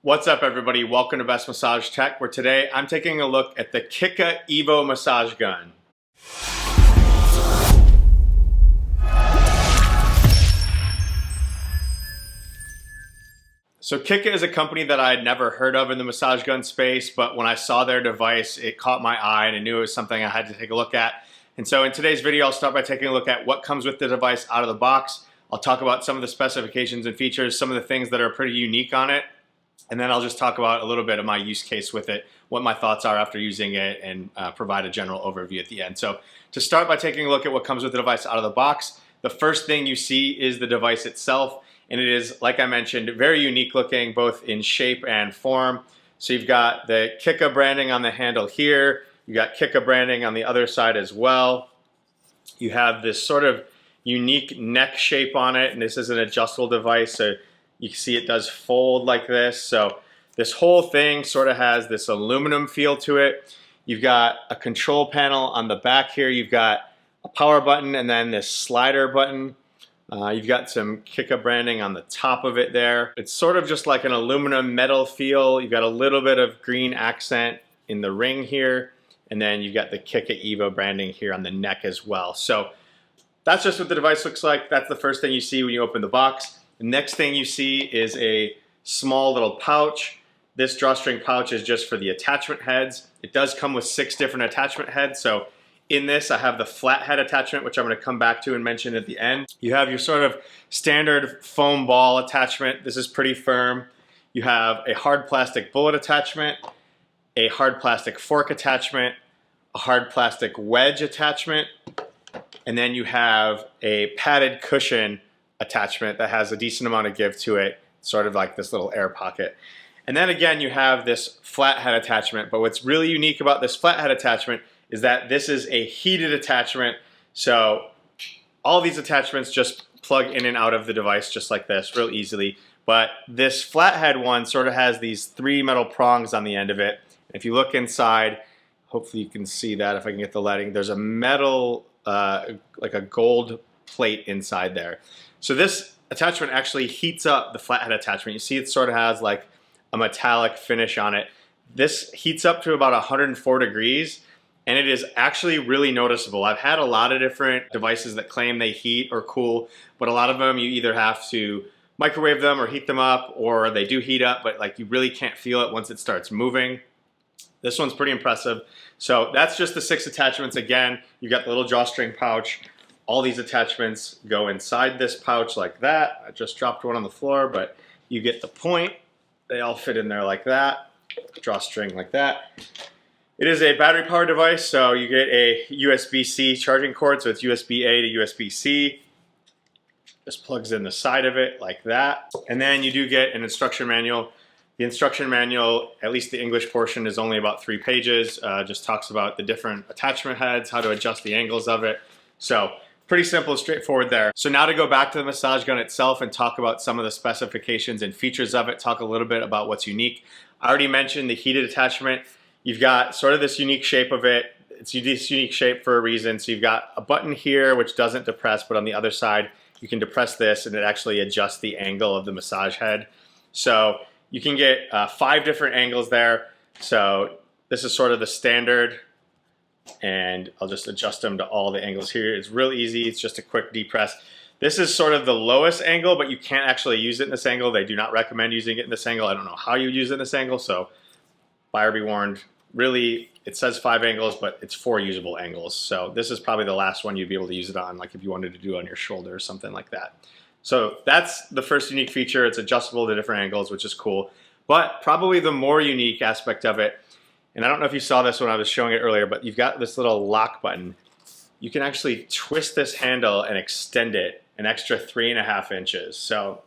What's up, everybody? Welcome to Best Massage Tech, where today I'm taking a look at the Kica Evo massage gun. So Kica is a company that I had never heard of in the massage gun space, but when I saw their device, it caught my eye and I knew it was something I had to take a look at. And so in today's video, I'll start by taking a look at what comes with the device out of the box. I'll talk about some of the specifications and features, some of the things that are pretty unique on it. And then I'll just talk about a little bit of my use case with it, what my thoughts are after using it, and provide a general overview at the end. So to start by taking a look at what comes with the device out of the box, the first thing you see is the device itself. And it is, like I mentioned, very unique looking, both in shape and form. So you've got the Kica branding on the handle here. You got Kica branding on the other side as well. You have this sort of unique neck shape on it, and this is an adjustable device. So you can see it does fold like this. So this whole thing sort of has this aluminum feel to it. You've got a control panel on the back here. You've got a power button and then this slider button. You've got some Kica branding on the top of it there. It's sort of just like an aluminum metal feel. You've got a little bit of green accent in the ring here. And then you've got the Kica Evo branding here on the neck as well. So that's just what the device looks like. That's the first thing you see when you open the box. The next thing you see is a small little pouch. This drawstring pouch is just for the attachment heads. It does come with 6 different attachment heads. So in this, I have the flat head attachment, which I'm going to come back to and mention at the end. You have your sort of standard foam ball attachment. This is pretty firm. You have a hard plastic bullet attachment, a hard plastic fork attachment, a hard plastic wedge attachment, and then you have a padded cushion attachment that has a decent amount of give to it, sort of like this little air pocket. And then again, you have this flathead attachment, but what's really unique about this flathead attachment is that this is a heated attachment. So all these attachments just plug in and out of the device just like this, real easily. But this flathead one sort of has these 3 metal prongs on the end of it. If you look inside, hopefully you can see that if I can get the lighting, there's a metal, like a gold plate inside there. So this attachment actually heats up the flathead attachment. You see it sort of has like a metallic finish on it. This heats up to about 104 degrees, and it is actually really noticeable. I've had a lot of different devices that claim they heat or cool, but a lot of them you either have to microwave them or heat them up, or they do heat up, but like you really can't feel it once it starts moving. This one's pretty impressive. So that's just the 6 attachments. Again, you've got the little drawstring pouch. All these attachments go inside this pouch like that. I just dropped one on the floor, but you get the point. They all fit in there like that. Drawstring like that. It is a battery powered device, so you get a USB-C charging cord, so it's USB-A to USB-C. Just plugs in the side of it like that. And then you do get an instruction manual. The instruction manual, at least the English portion, is only about 3 pages. Just talks about the different attachment heads, how to adjust the angles of it. So pretty simple, straightforward there. So now to go back to the massage gun itself and talk about some of the specifications and features of it, talk a little bit about what's unique. I already mentioned the heated attachment. You've got sort of this unique shape of it. It's this unique shape for a reason. So you've got a button here which doesn't depress, but on the other side you can depress this and it actually adjusts the angle of the massage head. So you can get 5 different angles there. So this is sort of the standard, and I'll just adjust them to all the angles here. It's real easy. It's just a quick depress. This is sort of the lowest angle, but you can't actually use it in this angle. They do not recommend using it in this angle. I don't know how you use it in this angle, so buyer be warned. Really, it says 5 angles, but it's 4 usable angles. So this is probably the last one you'd be able to use it on, like if you wanted to do it on your shoulder or something like that. So that's the first unique feature. It's adjustable to different angles, which is cool. But probably the more unique aspect of it, and I don't know if you saw this when I was showing it earlier, but you've got this little lock button. You can actually twist this handle and extend it an extra 3.5 inches. So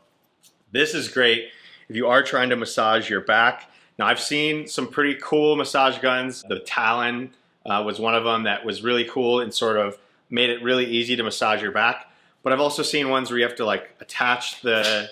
this is great if you are trying to massage your back. Now I've seen some pretty cool massage guns. The Talon was one of them that was really cool and sort of made it really easy to massage your back. But I've also seen ones where you have to like attach the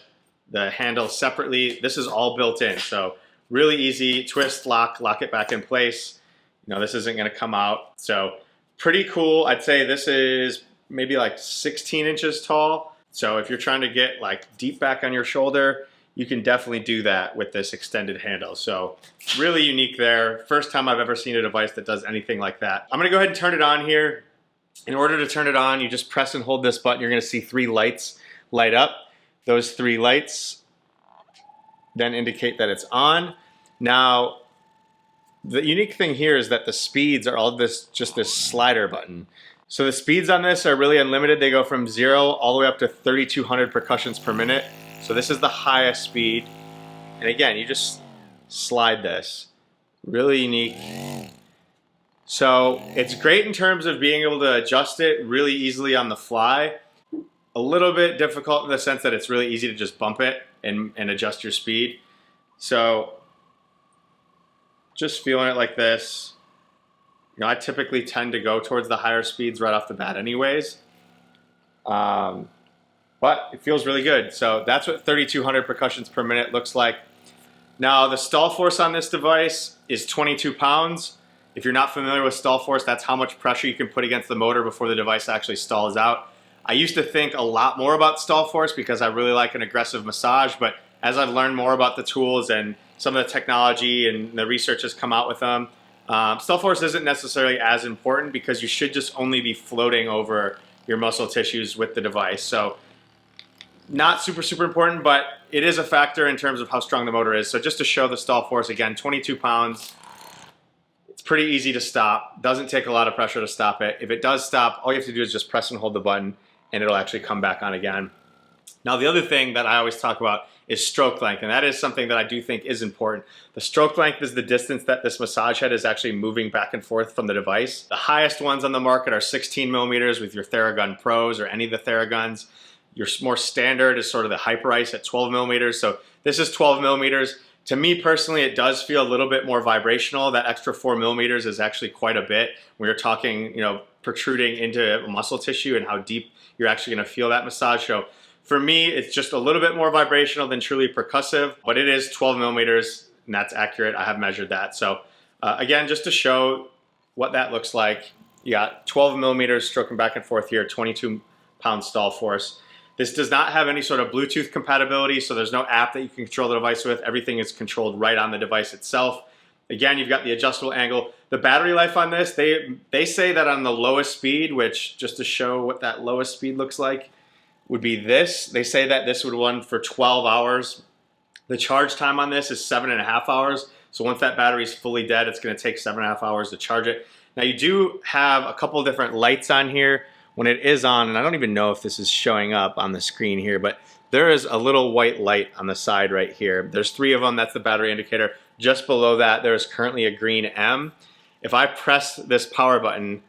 handle separately. This is all built in. So really easy, twist, lock it back in place. You know, this isn't gonna come out. So pretty cool. I'd say this is maybe like 16 inches tall. So if you're trying to get like deep back on your shoulder, you can definitely do that with this extended handle. So really unique there. First time I've ever seen a device that does anything like that. I'm gonna go ahead and turn it on here. In order to turn it on, you just press and hold this button. You're gonna see 3 lights light up. Those 3 lights then indicate that it's on. Now, the unique thing here is that the speeds are all just this slider button. So the speeds on this are really unlimited. They go from 0 all the way up to 3,200 percussions per minute. So this is the highest speed. And again, you just slide this. Really unique. So it's great in terms of being able to adjust it really easily on the fly. A little bit difficult in the sense that it's really easy to just bump it and adjust your speed. So just feeling it like this. You know, I typically tend to go towards the higher speeds right off the bat anyways. But it feels really good. So that's what 3,200 percussions per minute looks like. Now the stall force on this device is 22 pounds. If you're not familiar with stall force, that's how much pressure you can put against the motor before the device actually stalls out. I used to think a lot more about stall force because I really like an aggressive massage, but as I've learned more about the tools and some of the technology and the research has come out with them, stall force isn't necessarily as important because you should just only be floating over your muscle tissues with the device. So not super important, but it is a factor in terms of how strong the motor is. So just to show the stall force again, 22 pounds. It's pretty easy to stop. Doesn't take a lot of pressure to stop it. If it does stop, all you have to do is just press and hold the button and it'll actually come back on again. Now the other thing that I always talk about is stroke length, and that is something that I do think is important. The stroke length is the distance that this massage head is actually moving back and forth from the device. The highest ones on the market are 16 millimeters with your Theragun Pros or any of the Theraguns. Your more standard is sort of the Hyperice at 12 millimeters. So this is 12 millimeters. To me personally, it does feel a little bit more vibrational. That extra 4 millimeters is actually quite a bit when you're talking, you know, protruding into muscle tissue and how deep you're actually gonna feel that massage. So for me, it's just a little bit more vibrational than truly percussive, but it is 12 millimeters and that's accurate. I have measured that. So again, just to show what that looks like, you got 12 millimeters stroking back and forth here, 22-pound stall force. This does not have any sort of Bluetooth compatibility, so there's no app that you can control the device with. Everything is controlled right on the device itself. Again, you've got the adjustable angle. The battery life on this, they say that on the lowest speed, which just to show what that lowest speed looks like, would be this. They say that this would run for 12 hours. The charge time on this is 7.5 hours. So once that battery is fully dead, it's gonna take 7.5 hours to charge it. Now you do have a couple of different lights on here when it is on, and I don't even know if this is showing up on the screen here, but there is a little white light on the side right here. There's 3 of them, that's the battery indicator. Just below that, there is currently a green M. If I press this power button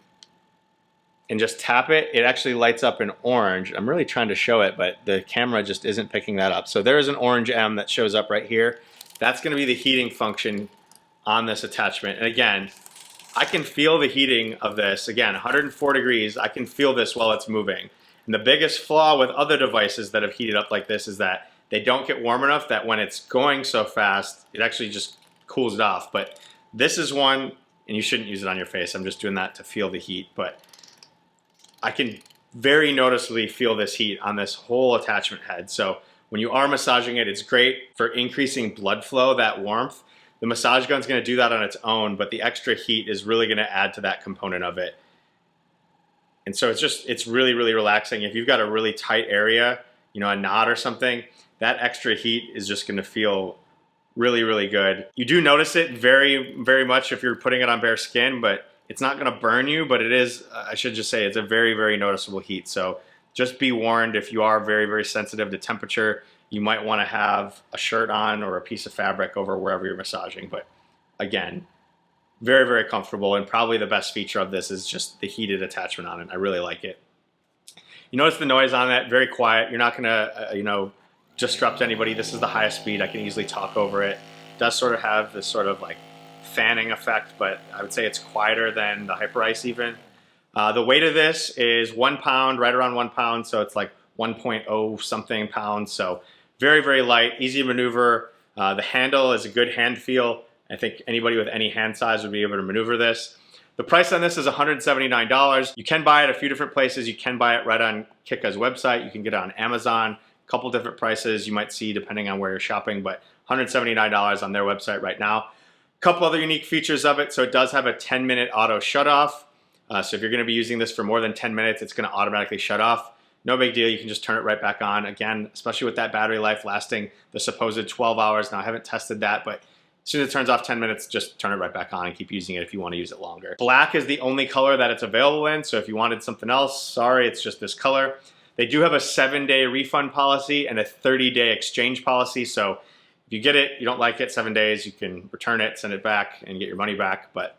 and just tap it, it actually lights up in orange. I'm really trying to show it, but the camera just isn't picking that up. So there is an orange M that shows up right here. That's gonna be the heating function on this attachment. And again, I can feel the heating of this. Again, 104 degrees, I can feel this while it's moving. And the biggest flaw with other devices that have heated up like this is that they don't get warm enough that when it's going so fast, it actually just cools it off. But this is one, and you shouldn't use it on your face. I'm just doing that to feel the heat. But I can very noticeably feel this heat on this whole attachment head. So when you are massaging it, it's great for increasing blood flow, that warmth. The massage gun's gonna do that on its own, but the extra heat is really gonna add to that component of it. And so it's really relaxing. If you've got a really tight area, you know, a knot or something, that extra heat is just gonna feel really good. You do notice it very much if you're putting it on bare skin, but it's not gonna burn you, but it is, I should just say, it's a very noticeable heat. So just be warned, if you are very sensitive to temperature, you might want to have a shirt on or a piece of fabric over wherever you're massaging. But again, very comfortable, and probably the best feature of this is just the heated attachment on it. I really like it. You notice the noise on that, very quiet. You're not gonna you know, disrupt anybody. This is the highest speed. I can easily talk over it. It does sort of have this sort of like fanning effect, but I would say it's quieter than the Hyperice even. The weight of this is 1 pound, right around 1 pound, so it's like 1.0 something pounds. So very light, easy to maneuver. The handle is a good hand feel. I think anybody with any hand size would be able to maneuver this. The price on this is $179. You can buy it a few different places. You can buy it right on Kica's website. You can get it on Amazon. A couple different prices you might see depending on where you're shopping, but $179 on their website right now. A couple other unique features of it. So it does have a 10-minute auto shut off. So if you're going to be using this for more than 10 minutes, it's going to automatically shut off. No big deal. You can just turn it right back on. Again, especially with that battery life lasting the supposed 12 hours. Now, I haven't tested that, but as soon as it turns off 10 minutes, just turn it right back on and keep using it if you want to use it longer. Black is the only color that it's available in. So if you wanted something else, sorry, it's just this color. They do have a 7-day refund policy and a 30-day exchange policy. So if you get it, you don't like it, 7 days, you can return it, send it back, and get your money back. But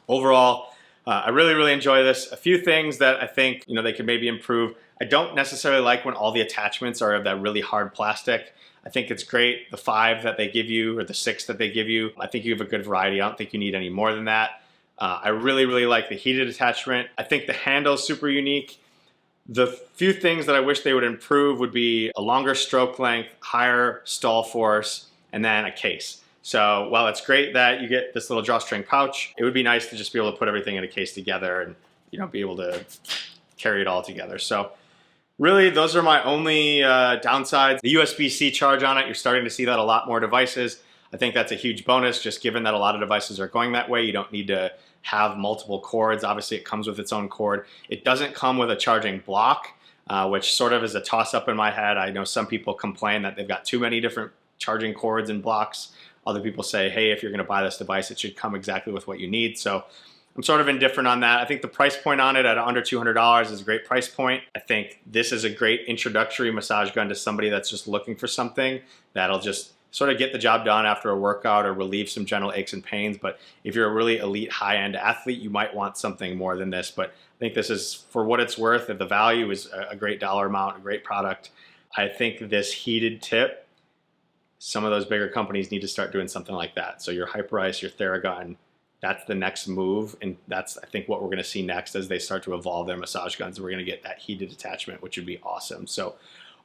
overall, I really enjoy this. A few things that I think they could maybe improve. I don't necessarily like when all the attachments are of that really hard plastic. I think it's great, the 5 that they give you or the 6 that they give you. I think you have a good variety. I don't think you need any more than that. I really like the heated attachment. I think the handle is super unique. The few things that I wish they would improve would be a longer stroke length, higher stall force, and then a case. So while it's great that you get this little drawstring pouch, it would be nice to just be able to put everything in a case together and be able to carry it all together. So really, those are my only downsides. The USB-C charge on it, you're starting to see that a lot more devices. I think that's a huge bonus, just given that a lot of devices are going that way. You don't need to have multiple cords. Obviously, it comes with its own cord. It doesn't come with a charging block, which sort of is a toss-up in my head. I know some people complain that they've got too many different charging cords and blocks. Other people say, hey, if you're going to buy this device, it should come exactly with what you need. So I'm sort of indifferent on that. I think the price point on it at under $200 is a great price point. I think this is a great introductory massage gun to somebody that's just looking for something that'll just sort of get the job done after a workout or relieve some general aches and pains. But if you're a really elite high-end athlete, you might want something more than this. But I think this is, for what it's worth, the value is a great dollar amount, a great product. I think this heated tip, some of those bigger companies need to start doing something like that. So your Hyperice, your Theragun, that's the next move. And that's, I think, what we're gonna see next as they start to evolve their massage guns. We're gonna get that heated attachment, which would be awesome. So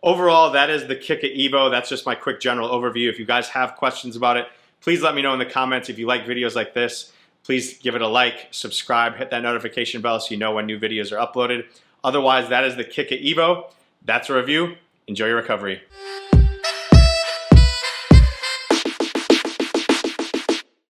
overall, that is the Kica Evo. That's just my quick general overview. If you guys have questions about it, please let me know in the comments. If you like videos like this, please give it a like, subscribe, hit that notification bell so you know when new videos are uploaded. Otherwise, that is the Kica Evo. That's a review. Enjoy your recovery.